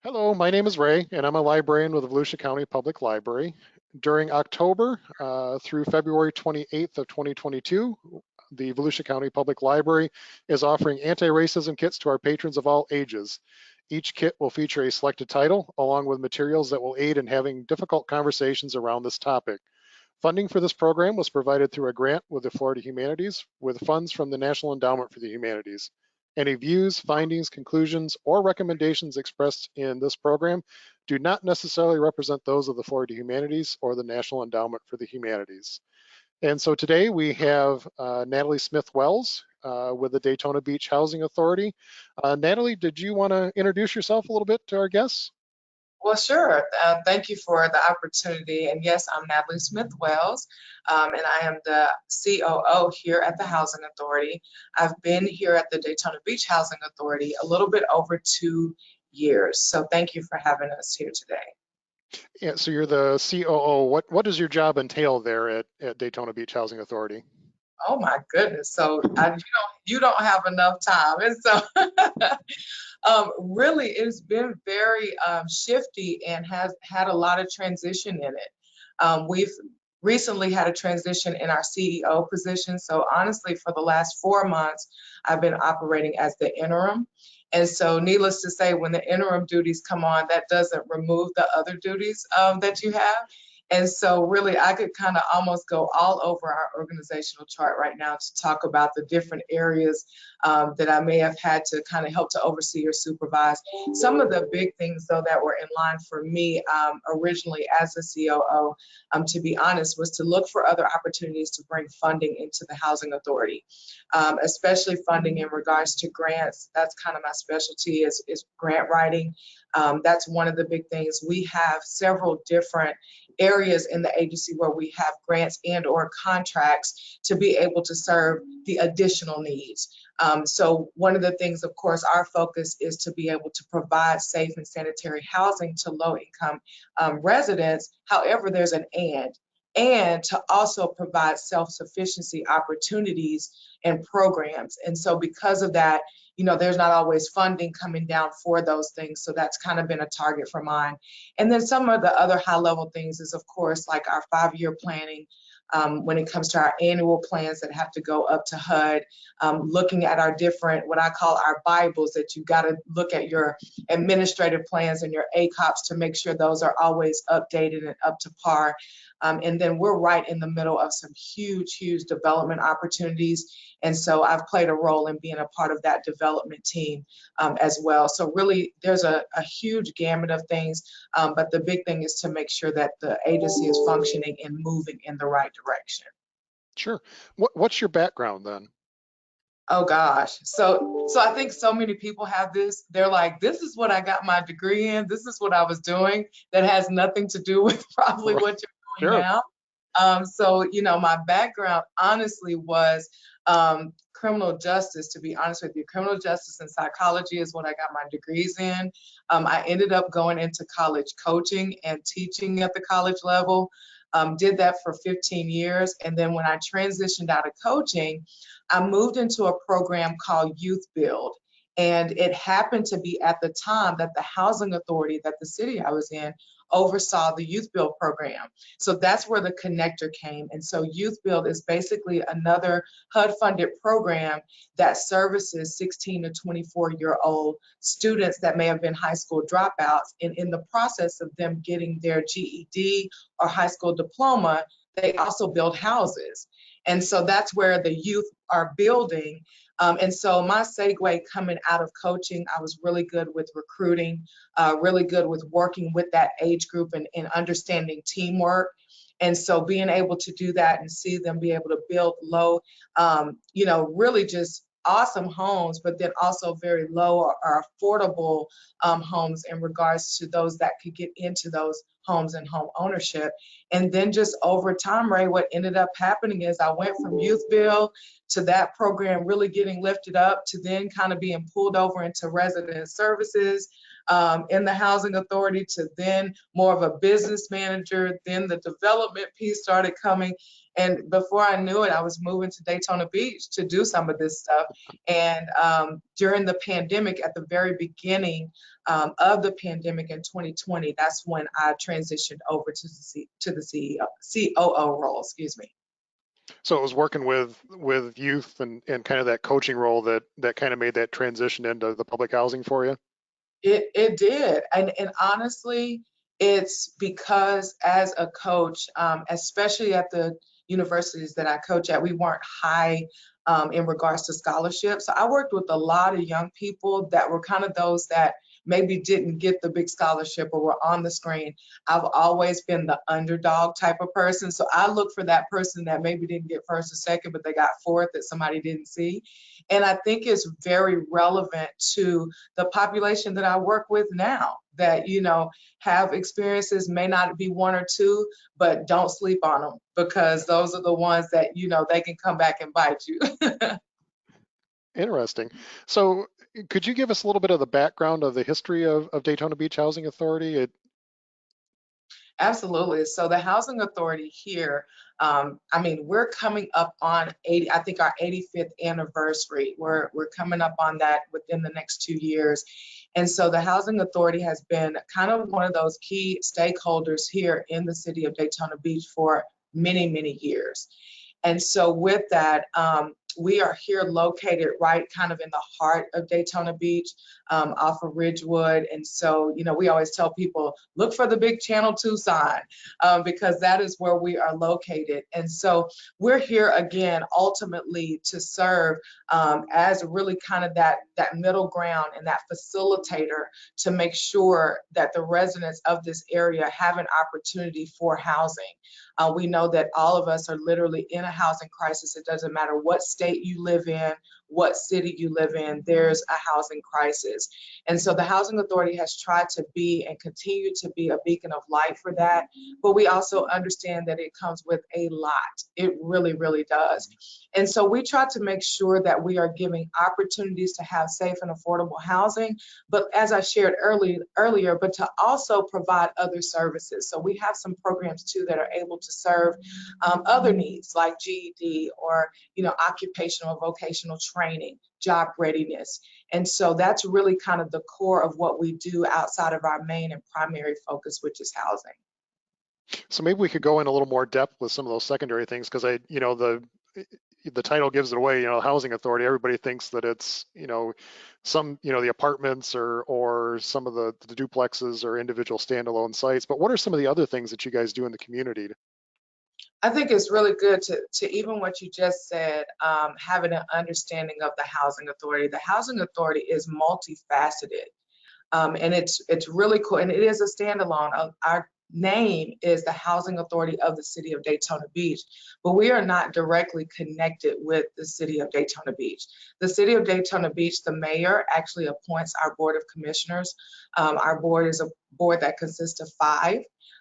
Hello, my name is Ray, and I'm a librarian with the Volusia County Public Library. During October through February 28th of 2022, the Volusia County Public Library is offering anti-racism kits to our patrons of all ages. Each kit will feature a selected title, along with materials that will aid in having difficult conversations around this topic. Funding for this program was provided through a grant with the Florida Humanities with funds from the National Endowment for the Humanities. Any views, findings, conclusions, or recommendations expressed in this program do not necessarily represent those of the Florida Humanities or the National Endowment for the Humanities. And so today we have Natalie Smith-Wells with the Daytona Beach Housing Authority. Natalie, did you want to introduce yourself a little bit to our guests? Well, sure. Thank you for the opportunity. And yes, I'm Natalie Smith-Wells, and I am the COO here at the Housing Authority. I've been here at the Daytona Beach Housing Authority a little bit over 2 years. So thank you for having us here today. Yeah, so you're the COO. What does your job entail there at Daytona Beach Housing Authority? Oh my goodness. So you don't have enough time. And so really it's been very shifty and has had a lot of transition in it. We've recently had a transition in our CEO position. So honestly, for the last 4 months, I've been operating as the interim. And so needless to say, when the interim duties come on, that doesn't remove the other duties that you have. And so really, I could kind of almost go all over our organizational chart right now to talk about the different areas that I may have had to kind of help to oversee or supervise. Some of the big things, though, that were in line for me originally as a COO, to be honest, was to look for other opportunities to bring funding into the Housing Authority, especially funding in regards to grants. That's kind of my specialty is grant writing. That's one of the big things. We have several different areas in the agency where we have grants and or contracts to be able to serve the additional needs. So one of the things, of course, our focus is to be able to provide safe and sanitary housing to low income residents. However, there's an and to also provide self-sufficiency opportunities and programs. And so because of that, there's not always funding coming down for those things. So that's kind of been a target for mine. And then some of the other high level things is, of course, like our 5-year planning. When it comes to our annual plans that have to go up to HUD, looking at our different, what I call our Bibles, that you got to look at your administrative plans and your ACOPs to make sure those are always updated and up to par. And then we're right in the middle of some huge, huge development opportunities. And so I've played a role in being a part of that development team as well. So really, there's a huge gamut of things, but the big thing is to make sure that the agency is functioning and moving in the right direction. Sure. What's your background then? Oh gosh. So I think so many people have this. They're like, this is what I got my degree in. This is what I was doing. That has nothing to do with probably Right. what you're doing Sure. now. So, my background honestly was criminal justice, to be honest with you. Criminal justice and psychology is what I got my degrees in. I ended up going into college coaching and teaching at the college level. Did that for 15 years. And then when I transitioned out of coaching, I moved into a program called Youth Build. And it happened to be at the time that the housing authority that the city I was in oversaw the Youth Build program. So that's where the connector came. And so Youth Build is basically another HUD-funded program that services 16 to 24-year-old students that may have been high school dropouts. And in the process of them getting their GED or high school diploma, they also build houses. And so that's where the youth are building. And so my segue coming out of coaching, I was really good with recruiting, really good with working with that age group and understanding teamwork. And so being able to do that and see them be able to build low, really just awesome homes, but then also very low or affordable homes in regards to those that could get into those homes and home ownership. And then just over time, Ray, what ended up happening is I went from youth build to that program really getting lifted up to then kind of being pulled over into resident services in the housing authority to then more of a business manager. Then the development piece started coming. And before I knew it, I was moving to Daytona Beach to do some of this stuff. And during the pandemic, at the very beginning of the pandemic in 2020, that's when I transitioned over to the COO role, excuse me. So it was working with youth and kind of that coaching role that kind of made that transition into the public housing for you. It did. And honestly, it's because as a coach, especially at the universities that I coach at, we weren't high in regards to scholarships. So I worked with a lot of young people that were kind of those that maybe didn't get the big scholarship or were on the screen. I've always been the underdog type of person. So I look for that person that maybe didn't get first or second, but they got fourth that somebody didn't see. And I think it's very relevant to the population that I work with now that, have experiences, may not be one or two, but don't sleep on them because those are the ones that, they can come back and bite you. Interesting. So could you give us a little bit of the background of the history of Daytona Beach Housing Authority? Absolutely. So the housing authority here, we're coming up on 80, I think our 85th anniversary. We're coming up on that within the next 2 years. And so the housing authority has been kind of one of those key stakeholders here in the city of Daytona Beach for many, many years. And so with that, we are here located right kind of in the heart of Daytona Beach, off of Ridgewood. And so, we always tell people, look for the big Channel 2 sign, because that is where we are located. And so we're here again, ultimately to serve as really kind of that middle ground and that facilitator to make sure that the residents of this area have an opportunity for housing. We know that all of us are literally in a housing crisis. It doesn't matter what state you live in, what city you live in, there's a housing crisis. And so the Housing Authority has tried to be and continue to be a beacon of light for that. But we also understand that it comes with a lot. It really, really does. And so we try to make sure that we are giving opportunities to have safe and affordable housing, but as I shared earlier, but to also provide other services. So we have some programs too that are able to serve other needs like GED or, occupational vocational training, job readiness. And so that's really kind of the core of what we do outside of our main and primary focus, which is housing. So maybe we could go in a little more depth with some of those secondary things because the title gives it away, housing authority. Everybody thinks that it's, some, the apartments or some of the duplexes or individual standalone sites. But what are some of the other things that you guys do in the community? I think it's really good to even what you just said, having an understanding of the housing authority. The housing authority is multifaceted. And it's really cool. And it is a standalone. Our name is the Housing Authority of the City of Daytona Beach, but we are not directly connected with the City of Daytona Beach. The City of Daytona Beach, the mayor actually appoints our Board of Commissioners. Our board is a board that consists of 5.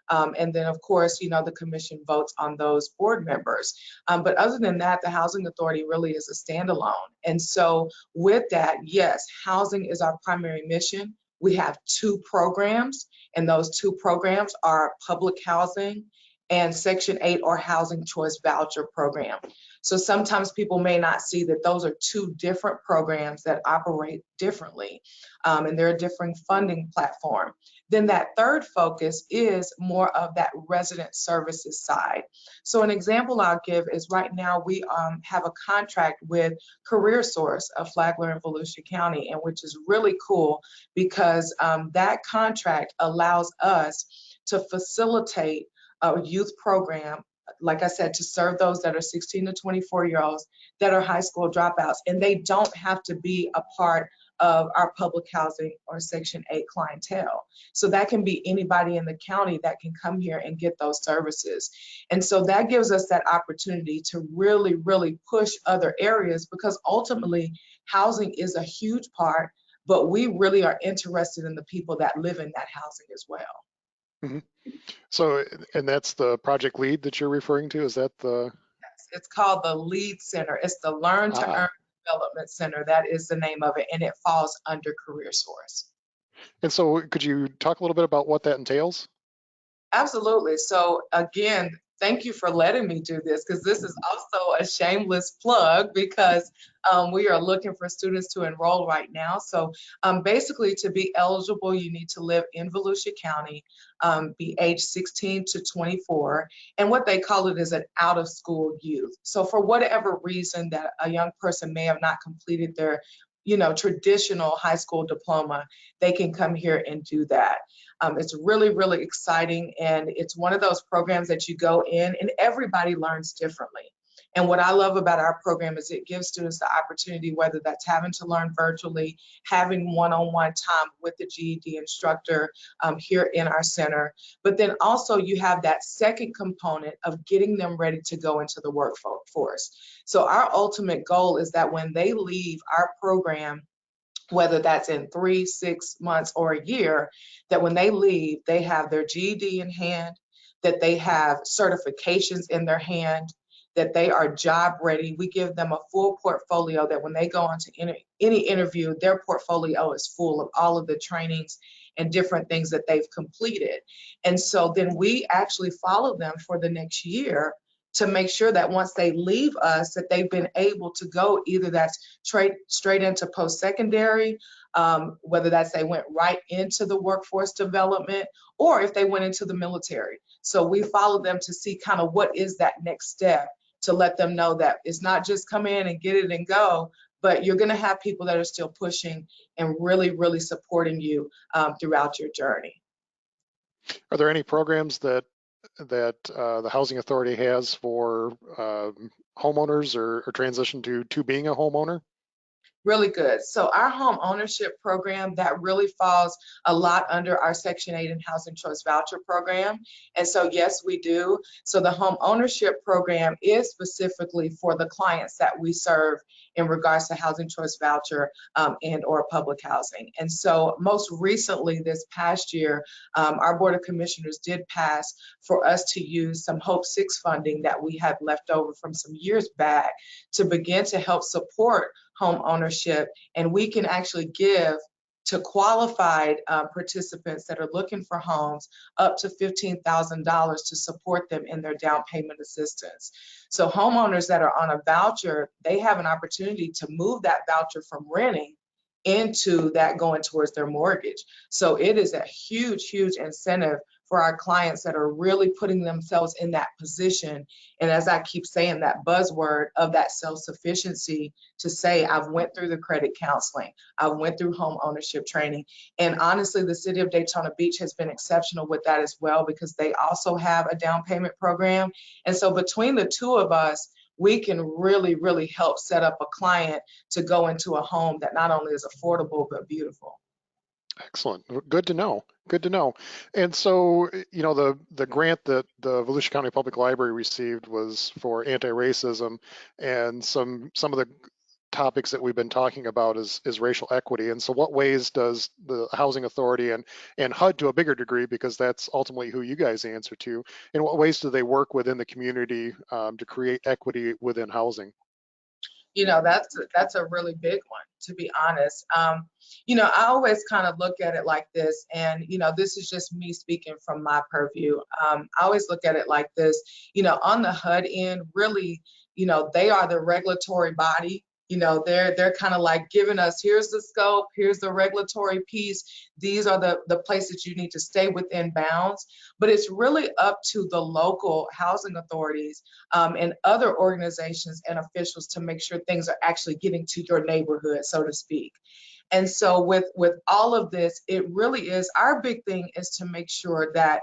And then, of course, the commission votes on those board members. But other than that, the Housing Authority really is a standalone. And so with that, yes, housing is our primary mission. We have 2 programs, and those 2 programs are public housing and Section 8 or Housing Choice Voucher program. So sometimes people may not see that those are 2 different programs that operate differently, and they're a different funding platform. Then that third focus is more of that resident services side. So an example I'll give is right now we have a contract with Career Source of Flagler and Volusia County, and which is really cool because that contract allows us to facilitate a youth program, like I said, to serve those that are 16 to 24-year-olds that are high school dropouts, and they don't have to be a part of our public housing or Section 8 clientele. So that can be anybody in the county that can come here and get those services. And so that gives us that opportunity to really, really push other areas because ultimately housing is a huge part, but we really are interested in the people that live in that housing as well. Mhm. So, and that's the project lead that you're referring to? Is that the, It's called the LEAD Center. It's the Learn to ah, Earn Development Center. That is the name of it, and it falls under Career Source. and so could you talk a little bit about what that entails? Absolutely. So again, thank you for letting me do this because this is also a shameless plug because we are looking for students to enroll right now. So basically to be eligible, you need to live in Volusia County, be age 16 to 24, and what they call it is an out of school youth. So for whatever reason that a young person may have not completed their traditional high school diploma, they can come here and do that. It's really, really exciting. And it's one of those programs that you go in and everybody learns differently. And what I love about our program is it gives students the opportunity, whether that's having to learn virtually, having one-on-one time with the GED instructor here in our center. But then also you have that second component of getting them ready to go into the workforce. So our ultimate goal is that when they leave our program, whether that's in 3, 6 months, or a year, that when they leave, they have their GED in hand, that they have certifications in their hand, that they are job ready. We give them a full portfolio that when they go on to any interview, their portfolio is full of all of the trainings and different things that they've completed. And so then we actually follow them for the next year to make sure that once they leave us, that they've been able to go either that's straight into post-secondary, whether that's they went right into the workforce development, or if they went into the military. So we follow them to see kind of what is that next step to let them know that it's not just come in and get it and go, but you're going to have people that are still pushing and really, really supporting you throughout your journey. Are there any programs that the housing authority has for homeowners or transition to being a homeowner? Really good. So our home ownership program, that really falls a lot under our Section 8 and Housing Choice Voucher program. And so yes, we do. So the home ownership program is specifically for the clients that we serve in regards to Housing Choice Voucher and or public housing. And so most recently this past year, our Board of Commissioners did pass for us to use some Hope 6 funding that we had left over from some years back to begin to help support home ownership, and we can actually give to qualified participants that are looking for homes up to $15,000 to support them in their down payment assistance. So homeowners that are on a voucher, they have an opportunity to move that voucher from renting into that going towards their mortgage. So it is a huge, huge incentive for our clients that are really putting themselves in that position. And as I keep saying, that buzzword of that self-sufficiency, to say, I've went through the credit counseling, I went through home ownership training. And honestly, the city of Daytona Beach has been exceptional with that as well, because they also have a down payment program. And so between the two of us, we can really, really help set up a client to go into a home that not only is affordable, but beautiful. Excellent. Good to know. Good to know. And so, the grant that the Volusia County Public Library received was for anti-racism, and some of the topics that we've been talking about is racial equity. And so, what ways does the Housing Authority and HUD, to a bigger degree, because that's ultimately who you guys answer to, in what ways do they work within the community to create equity within housing? That's a really big one, to be honest. I always kind of look at it like this, and this is just me speaking from my purview. I always look at it like this. On the HUD end, really, they are the regulatory body. They're kind of like giving us, here's the scope, here's the regulatory piece. These are the places you need to stay within bounds. But it's really up to the local housing authorities and other organizations and officials to make sure things are actually getting to your neighborhood, so to speak. And so with all of this, it really is, our big thing is to make sure that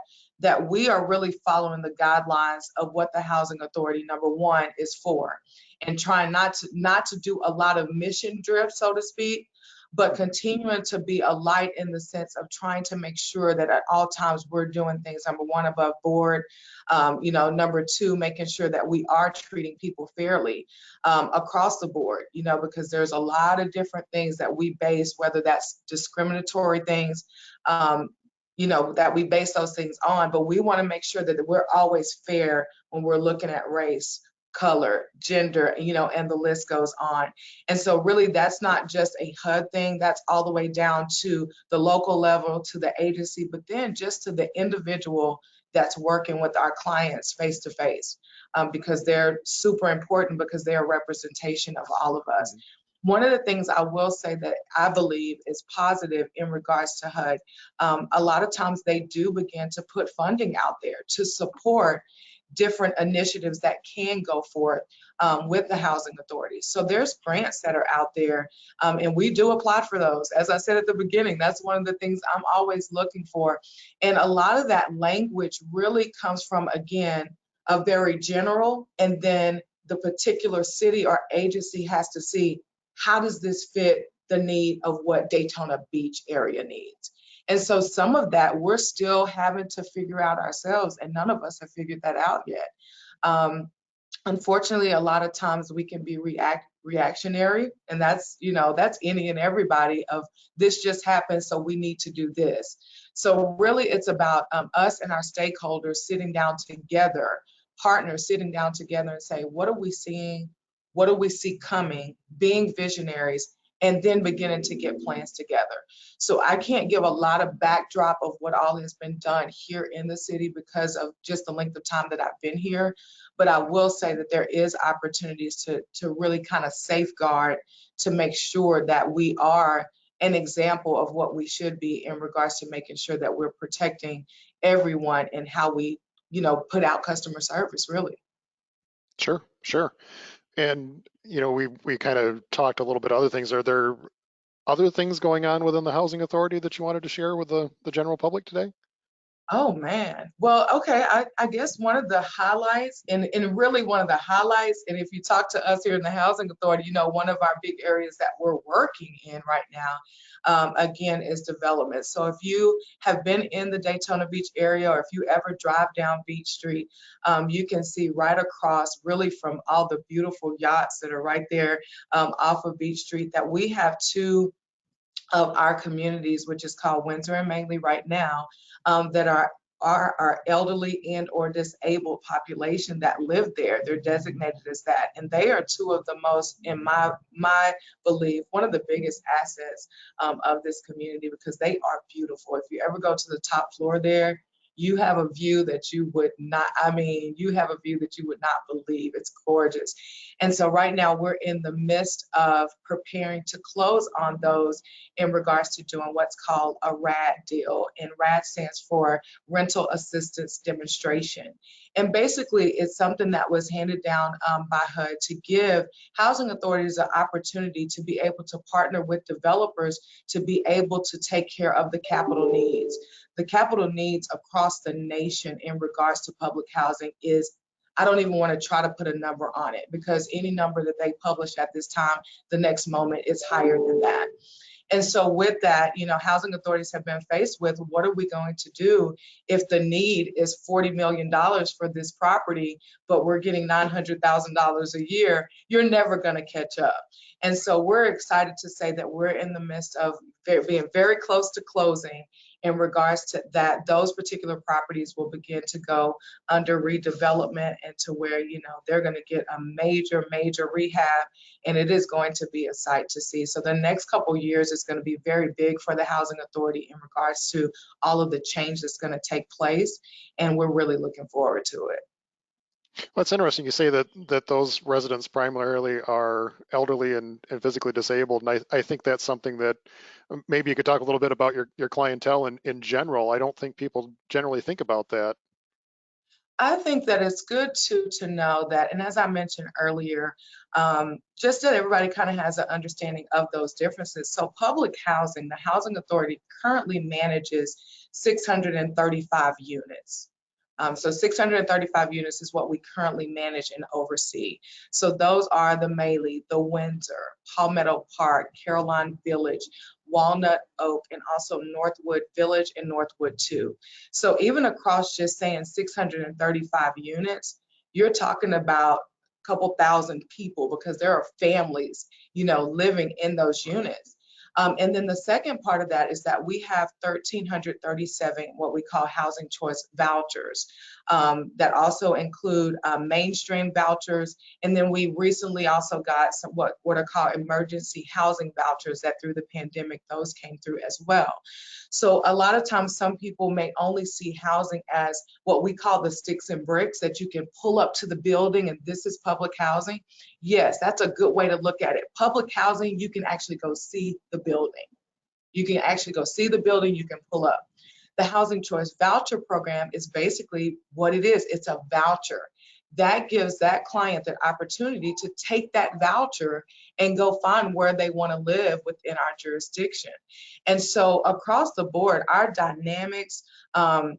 we are really following the guidelines of what the housing authority, number one, is for, and trying not to do a lot of mission drift, so to speak, but continuing to be a light in the sense of trying to make sure that at all times we're doing things, number one, above board, number two, making sure that we are treating people fairly across the board, because there's a lot of different things that we base, whether that's discriminatory things, that we base those things on, but we want to make sure that we're always fair when we're looking at race, color, gender, and the list goes on. And so really that's not just a HUD thing, that's all the way down to the local level, to the agency, but then just to the individual that's working with our clients face to face, because they're super important because they're a representation of all of us. One of the things I will say that I believe is positive in regards to HUD, a lot of times they do begin to put funding out there to support different initiatives that can go forth with the housing authority. So there's grants that are out there, and we do apply for those. As I said at the beginning, that's one of the things I'm always looking for. And a lot of that language really comes from, again, a very general, and then the particular city or agency has to see, how does this fit the need of what Daytona Beach area needs? And so some of that we're still having to figure out ourselves, and none of us have figured that out yet. Unfortunately, a lot of times we can be reactionary, and that's any and everybody of, this just happened, so we need to do this. So really it's about us and our stakeholders sitting down together, partners sitting down together and say, what are we seeing? What do we see coming? Being visionaries, and then beginning to get plans together. So I can't give a lot of backdrop of what all has been done here in the city because of just the length of time that I've been here. But I will say that there is opportunities to really kind of safeguard, to make sure that we are an example of what we should be in regards to making sure that we're protecting everyone and how we, put out customer service, really. Sure, sure. And we kind of talked a little bit other things. Are there other things going on within the housing authority that you wanted to share with the general public today? Oh man. Well, okay. I guess one of the highlights, and really one of the highlights, and if you talk to us here in the Housing Authority, one of our big areas that we're working in right now, again, is development. So if you have been in the Daytona Beach area, or if you ever drive down Beach Street, you can see right across, really from all the beautiful yachts that are right there off of Beach Street, that we have two of our communities, which is called Windsor and Mainly right now, that are our elderly and or disabled population that live there. They're designated as that. And they are two of the most, in my belief, one of the biggest assets of this community, because they are beautiful. If you ever go to the top floor there, you have a view that you would not, you have a view that you would not believe. It's gorgeous. And so right now we're in the midst of preparing to close on those in regards to doing what's called a RAD deal. And RAD stands for Rental Assistance Demonstration. And basically it's something that was handed down by HUD to give housing authorities an opportunity to be able to partner with developers to be able to take care of the capital needs. The capital needs across the nation in regards to public housing is, I don't even want to try to put a number on it, because any number that they publish at this time, the next moment is higher than that. And so with that, housing authorities have been faced with, what are we going to do if the need is $40 million for this property, but we're getting $900,000 a year? You're never going to catch up. And so we're excited to say that we're in the midst of being very close to closing in regards to that. Those particular properties will begin to go under redevelopment, and to where, they're going to get a major, major rehab, and it is going to be a sight to see. So the next couple of years is going to be very big for the housing authority in regards to all of the change that's going to take place, and we're really looking forward to it. Well, it's interesting you say that those residents primarily are elderly and physically disabled, and I think that's something that maybe you could talk a little bit about your clientele in general. I don't think people generally think about that. I think that it's good to know that, and as I mentioned earlier, just that everybody kind of has an understanding of those differences. So public housing, the Housing Authority currently manages 635 units. So 635 units is what we currently manage and oversee. So those are the Maley, the Windsor, Palmetto Park, Caroline Village, Walnut Oak, and also Northwood Village and Northwood 2. So even across just saying 635 units, you're talking about a couple thousand people, because there are families, living in those units. And then the second part of that is that we have 1,337 what we call housing choice vouchers that also include mainstream vouchers. And then we recently also got some what are called emergency housing vouchers that through the pandemic, those came through as well. So a lot of times some people may only see housing as what we call the sticks and bricks, that you can pull up to the building and this is public housing. Yes, that's a good way to look at it. Public housing, you can actually go see the building. You can actually go see the building, you can pull up. The Housing Choice Voucher Program is basically what it is. It's a voucher. That gives that client the opportunity to take that voucher and go find where they want to live within our jurisdiction. And so across the board, our dynamics, our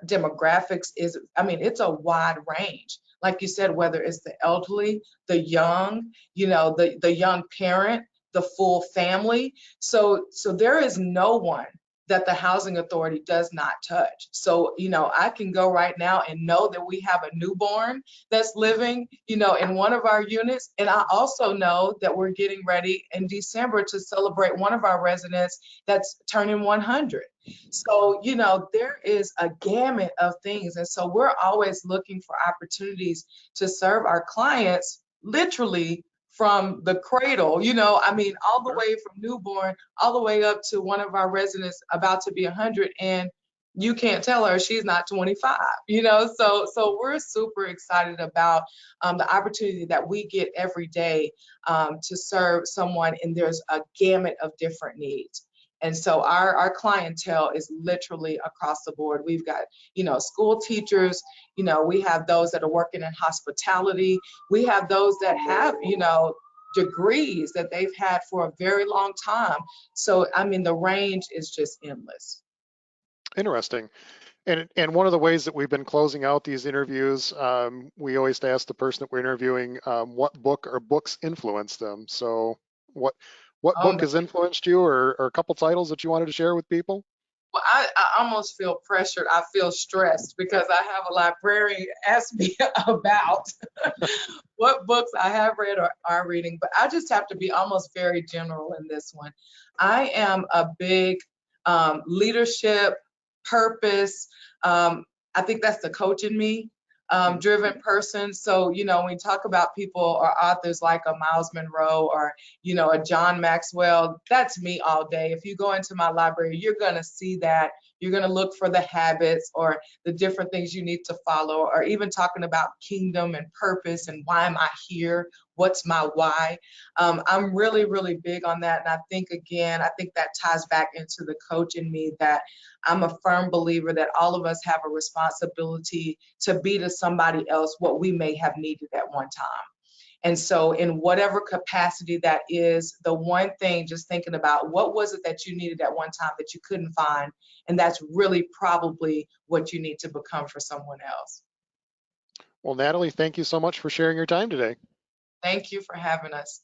demographics is, I mean, it's a wide range. Like you said, whether it's the elderly, the young, you know, the young parent, the full family. So there is no one that the housing authority does not touch. So, you know, I can go right now and know that we have a newborn that's living, you know, in one of our units. And I also know that we're getting ready in December to celebrate one of our residents that's turning 100. So, you know, there is a gamut of things. And so we're always looking for opportunities to serve our clients literally from the cradle, you know, I mean, all the Sure. way from newborn, all the way up to one of our residents about to be 100, and you can't tell her she's not 25, you know, so we're super excited about the opportunity that we get every day to serve someone, and there's a gamut of different needs. And so our clientele is literally across the board. We've got, you know, school teachers, you know, we have those that are working in hospitality. We have those that have, you know, degrees that they've had for a very long time. So, I mean, the range is just endless. Interesting. And one of the ways that we've been closing out these interviews, we always ask the person that we're interviewing what book or books influenced them. So what Oh, book man. has influenced you, or a couple titles that you wanted to share with people? Well, I almost feel pressured. I feel stressed because I have a librarian ask me about what books I have read or are reading, but I just have to be almost very general in this one. I am a big leadership, purpose. I think that's the coach in me, Mhm. driven person. So, you know, when we talk about people or authors like a Miles Monroe or, you know, a John Maxwell, that's me all day. If you go into my library, you're going to see that. You're going to look for the habits or the different things you need to follow, or even talking about kingdom and purpose and why am I here? What's my why? I'm really, really big on that. And I think, again, I think that ties back into the coach in me, that I'm a firm believer that all of us have a responsibility to be to somebody else what we may have needed at one time. And so in whatever capacity that is, the one thing, just thinking about what was it that you needed at one time that you couldn't find, and that's really probably what you need to become for someone else. Well, Natalie, thank you so much for sharing your time today. Thank you for having us.